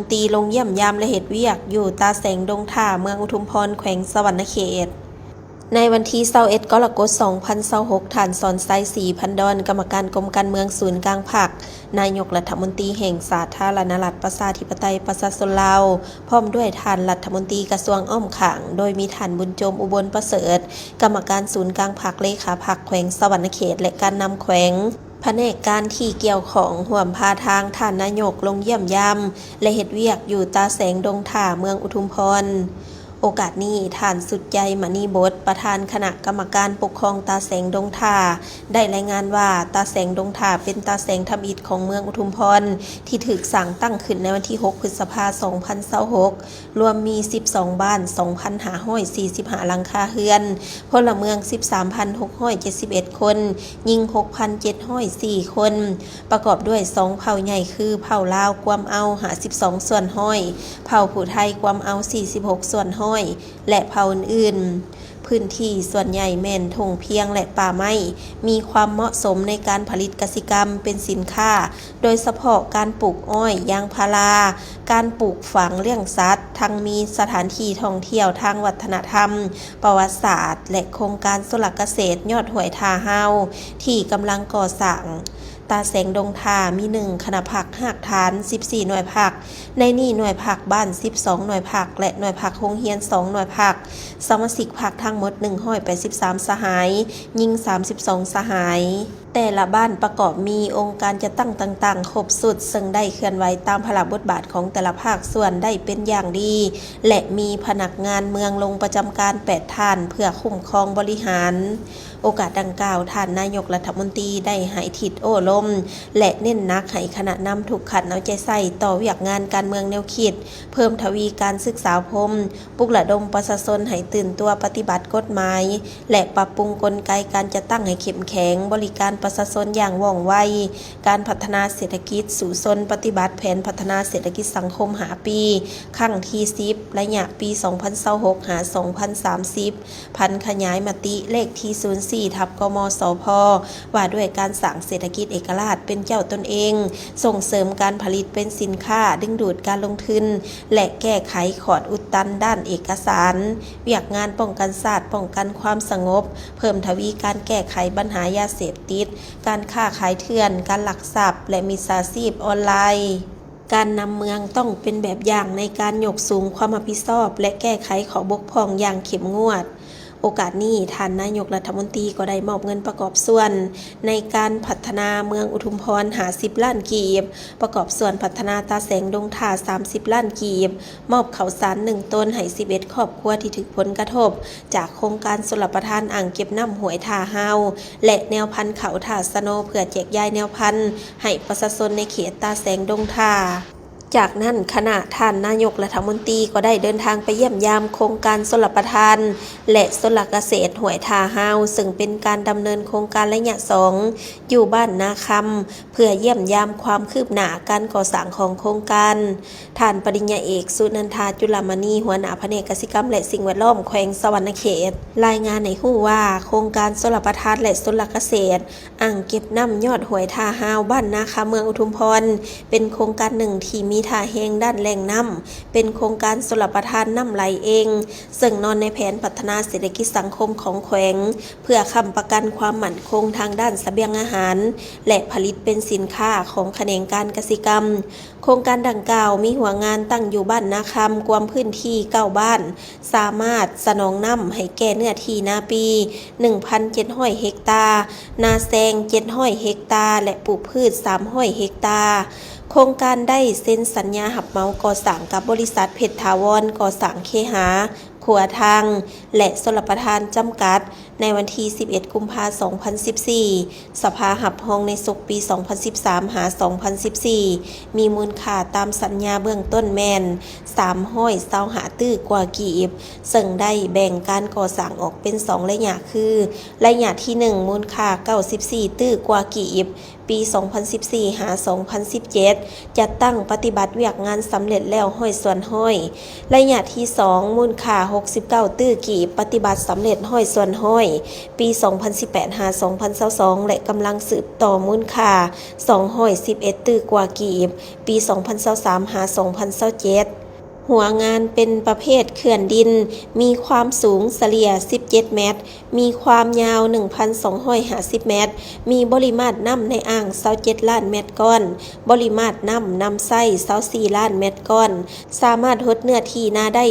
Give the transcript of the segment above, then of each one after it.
นตรีลงเยี่ยมยามและเหตุเวียกอยู่ตาแสงดงท่าเมืองอุทุมพรแขวงสวรรณเขตในวันที่21กรกฎาคม2026ท่านสอนไซศรีพันดอนกรรมการกรมการเมืองศูนย์กลางภาคนายกรัฐมนตรีแห่งสาธารณรัฐประชาธิปไตยประชาชนลาวพร้อมด้วยท่านรัฐมนตรีกระทรวงอ้อมข้างโดยมีท่านบุญโจมอุบลประเสริฐกรรมการศูนย์กลางภาคเลขาภาคแขวงสวรรณเขตและการนำแขวงแผนกการที่เกี่ยวของห่วมพาทางท่านนายกลงเยี่ยมยามและเฮ็ดเวียกอยู่ตาแสงดงท่าเมืองอุทุมพรโอกาสนี้ท่านสุดใจมณีบดประธานคณะกรรมการปกครองตาแสงดงท่าได้รายงานว่าตาแสงดงท่าเป็นตาแสงทำอิฐของเมืองอุทุมพรที่ถูกสร้างตั้งขึ้นในวันที่6พฤษภาคม2026รวมมี12บ้าน 2,545 หลังคาเรือนพลเมือง 13,671 คนหญิง 6,704 คนประกอบด้วย2เผ่าใหญ่คือเผ่าลาวกวมเอา52ส่วนห้อยเผ่าผู้ไทยกวมเอา46ส่วนห้อยและเผ่าอื่นๆพื้นที่ส่วนใหญ่แม่นทงเพียงและป่าไม้มีความเหมาะสมในการผลิตกสิกรรมเป็นสินค้าโดยเฉพาะการปลูกอ้อยยางพาราการปลูกฝังเลี้ยงสัตว์ทั้งมีสถานที่ท่องเที่ยวทางวัฒนธรรมประวัติศาสตร์และโครงการสุรเกษตรยอดห้วยทาเฮาที่กำลังก่อสร้างตาแสงดงท่ามี1คณะผักหากฐาน14หน่วยผักในนี่หน่วยผักบ้าน12หน่วยผักและหน่วยผักโรงเรียน2หน่วยผักสมาชิกผักทั้งหมด183สหายหญิง32สหายแต่ละบ้านประกอบมีองค์การจะตั้งต่างๆครบสุดซึ่งได้เคลื่อนไหวตามพระบทบาทของแต่ละภาคส่วนได้เป็นอย่างดีและมีพนักงานเมืองลงประจำการ8ท่านเพื่อคุ้มครองบริหารโอกาสดังกล่าวท่านนายกรัฐมนตรีได้ให้ทิศโอ้ลมและเน้นหนักให้คณะนำทุกขันเอาใจใส่ต่อเวียกงานการเมืองแนวคิดเพิ่มทวีการศึกษาพรมปลุกระดมประชาชนให้ตื่นตัวปฏิบัติกฎหมายและปรับปรุงกลไกการจะตั้งให้เข้มแข็งบริการประชาชนอย่างว่องไวการพัฒนาเศรษฐกิจสู่ชนปฏิบัติแผนพัฒนาเศรษฐกิจสังคมหาปีครั้งที่10ระยะปี2026หา2030พันขยายมติเลขที่04ทับกมสพว่าด้วยการสร้างเศรษฐกิจเอกราชเป็นเจ้าตนเองส่งเสริมการผลิตเป็นสินค้าดึงดูดการลงทุนและแก้ไขขอดอุดตันด้านเอกสารเวียกงานป้องกันศาสตร์ป้องกันความสงบเพิ่มทวีการแก้ไขปัญหายาเสพติดการค้าขายเถื่อนการลักทรัพย์และมิจฉาชีพออนไลน์การนำเมืองต้องเป็นแบบอย่างในการยกสูงความรับผิดชอบและแก้ไขข้อบกพร่องอย่างเข้มงวดโอกาสนี้ท่านนายกรัฐมนตรีก็ได้มอบเงินประกอบส่วนในการพัฒนาเมืองอุทุมพร50ล้านกีบประกอบส่วนพัฒนาตาแสงดงท่า30ล้านกีบมอบข้าวสาร1ต้นให้11ครอบครัวที่ถูกผลกระทบจากโครงการชลประทานอ่างเก็บน้ำห้วยท่าเฮาและแนวพันธุ์เขาท่าสโนเพื่อแจกจ่ายแนวพันธุ์ให้ประชาชนในเขตตาแสงดงท่าจากนั้นคณะท่านนายกรัฐมนตรีก็ได้เดินทางไปเยี่ยมยามโครงการชลประทานและชลเกษตรห้วยทาเฮาซึ่งเป็นการดำเนินโครงการระยะ2อยู่บ้านนาคำเพื่อเยี่ยมยามความคืบหน้าการก่อสร้างของโครงการท่านปริญญาเอกสุนันทาจุลามณีหัวหน้าแผนกกสิกรรมและสิ่งแวดล้อมแขวงสวรรณเขตรายงานในหู้ว่าโครงการชลประทานและชลเกษตรอ่างเก็บน้ำยอดห้วยทาเฮาบ้านนาคำเมืองอุทุมพรเป็นโครงการหนึ่งที่มีท่าแห้งด้านแหล่งน้ำเป็นโครงการชลประทานน้ำไหลเองซึ่งนอนในแผนพัฒนาเศรษฐกิจสังคมของแขวงเพื่อค้ำประกันความมั่นคงทางด้านเสบียงอาหารและผลิตเป็นสินค้าของแขนงการเกษตรกรรมโครงการดังกล่าวมีหัวงานตั้งอยู่บ้านนาคำกวมพื้นที่9บ้านสามารถสนองน้ำให้แก่เนื้อที่นาปี 1,700 เฮกตาร์นาแซง700 เฮกตาร์และปลูกพืช300 เฮกตาร์โครงการได้เซ็นสัญญาหับเหมาก่อสร้างกับบริษัทเพชรถาวรก่อสร้างเคหะขัวทางและชลประทานจำกัดในวันที่11กุมภาพันธ์2014สภาหับห้องในศกปี2013หา2014มีมูลค่าตามสัญญาเบื้องต้นแม่น325ตื้อกว่ากีบซึ่งได้แบ่งการก่อสร้างออกเป็น2ระยะคือระยะที่1มูลค่า94ตื้อกว่ากีบ ปี 2014 หา 2017 จัดตั้งปฏิบัติเวียกงานสำเร็จแล้วห้อยส่วนห้อยระยะที่ 2 มูลค่า 69 ตื้อกีบปฏิบัติสำเร็จห้อยส่วนห้อย ปี 2018 หา 2022 และกำลังสืบต่อมูลค่า 211 ตื้อกว่ากีบ ปี 2023 หา 2027 หัวงานเป็นประเภทเขื่อนดิน มีความสูงเฉลี่ย 17 เมตร มีความยาว 1,250 เมตร มีปริมาตรน้ำในอ่าง 27 ล้านเมตรก้อน ปริมาตรน้ำไส้24 ล้านเมตรก้อน สามารถหดเนื้อที่นาได้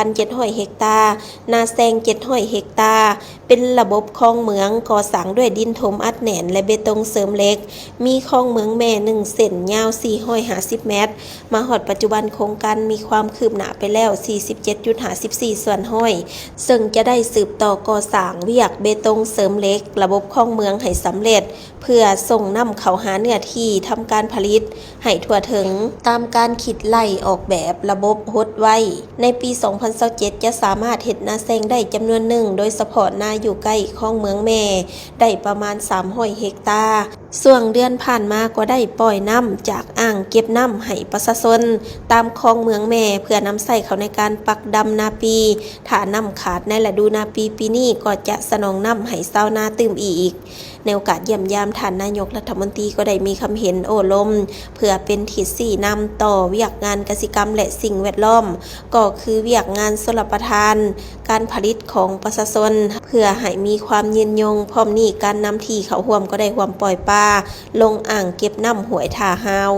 1,700 เฮกตาร์ นาแซง 700 เฮกตาร์ เป็นระบบคลองเหมืองก่อสร้างด้วยดินถมอัดแน่นและเบตงเสริมเหล็ก มีคลองเหมืองแม่1เส้นยาว 450 เมตร มาฮอดปัจจุบันโครงการมีความคืบหน้าไปแล้ว 47.54 ส่วนห้อย ซึ่งจะได้สืบต่อก่อสร้างเวียกเบตงเสริมเหล็ก ระบบคลองเมืองให้สำเร็จ เพื่อส่งนำเข้าหาเนื้อที่ทำการผลิตให้ทั่วถึง ตามการคิดไล่ออกแบบระบบหดไว้ ในปี 2027 จะสามารถเฮ็ดนาแซงได้จำนวนหนึ่ง โดยเฉพาะนาอยู่ใกล้คลองเมืองแม่ ได้ประมาณ 300 เฮกตาร์ ส่วงเดือนผ่านมาก็ได้ปล่อยน้ำจากอ่างเก็บน้ำให้ประชาชนตามคลองเมืองแม่เพื่อนำใส่เข้าในการปักดำนาปีถ้าน้ำขาดในฤดูนาปีปีนี้ก็จะสนองน้ำให้ชาวนาตื่มอีก ในโอกาสเยี่ยมยามท่านนายกรัฐมนตรีก็ได้มีคำเห็นโอ้ล้มเพื่อเป็นทิศสี่นำต่อเวียกงานกสิกรรมและสิ่งแวดล้อมก็คือเวียกงานชลประทานการผลิตของประชาชนเพื่อให้มีความยืนยงพร้อมนี้การนำที่เขาห่วมก็ได้ห่วมปล่อยปลาลงอ่างเก็บน้ำห้วยท่าฮาว